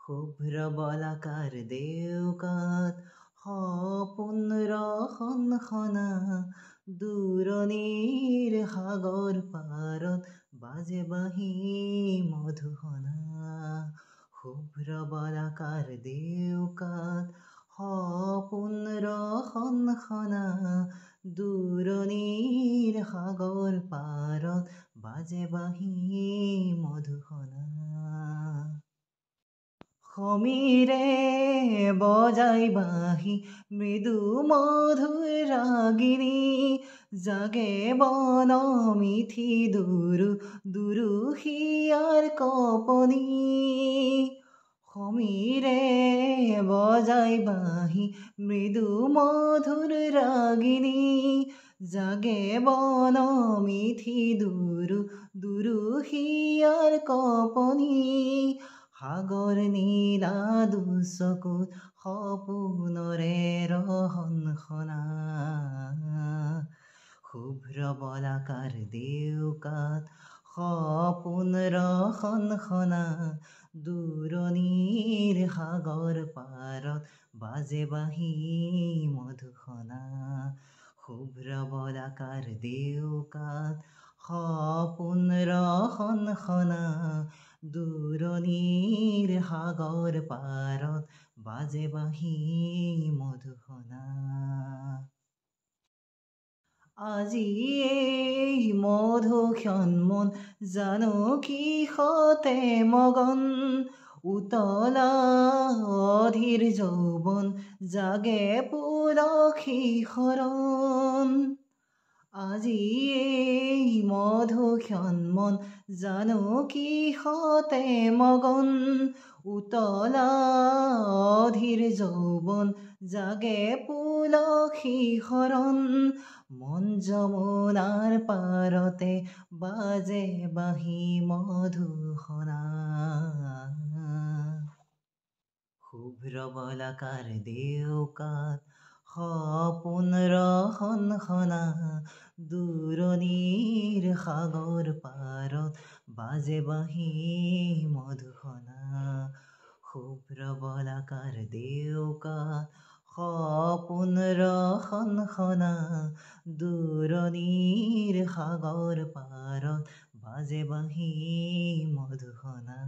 শুভ্ৰ বলাকাৰ দেউকাত সপোন ৰখন খনা দূৰণিৰ সাগৰ পাৰত বাজে বাঁহী মধুসনা। শুভ্ৰ বলাকাৰ দেউকাত সপোন ৰখন খনা দূৰণিৰ সাগৰ পাৰত বাজে বাঁহী মধুসনা। সমীৰে বজাই বাঁহী মৃদু মধুৰ ৰাগিনী জাগে বন মিঠি দুৰু দুৰু হিয়াৰ কপনি। সমীৰে বজাই বাঁহী মৃদু মধুৰ ৰাগিনী জাগে বন মিঠি দুৰু দুৰু হিয়াৰ কপনি। সাগৰ নীলা দুচকুত সপোনৰে ৰহন খনা শুভ্ৰ বলাকাৰ দেউকাত সপোন ৰখন খনা দূৰণিৰ সাগৰ পাৰত বাজে বাঁহী মধুসনা। শুভ্ৰ বলাকাৰ দেউকাত সপোন ৰখন খনা দূৰণিৰ সাগৰ পাৰত বাজে বাঁহী মধুসনা। আজি এই মধুক্ষণ মন জানো কিষতে মগন উতলা অধীৰ যৌৱন জাগে পুলসী শৰণ। আজি এই মধুক্ষণ মন জানো কিষতে মগন উতলা অধীৰ যৌৱন জাগে পুলসী শৰণ। মন যমুনাৰ পাৰতে বাজে বাঁহী মধুসনা। শুভ্ৰ বলাকাৰ দেউকাত সপোন ৰখন খনা দূৰণিৰ সাগৰ পাৰত বাজে বাঁহী মধুসনা। শুভ্ৰ বলাকাৰ দেউকাত সপোন ৰখন খনা দূৰণিৰ সাগৰ পাৰত বাজে বাঁহী মধুসনা।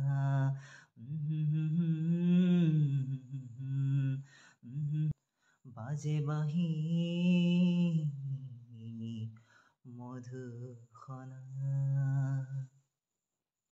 বাজে বাঁহী মধুসনা।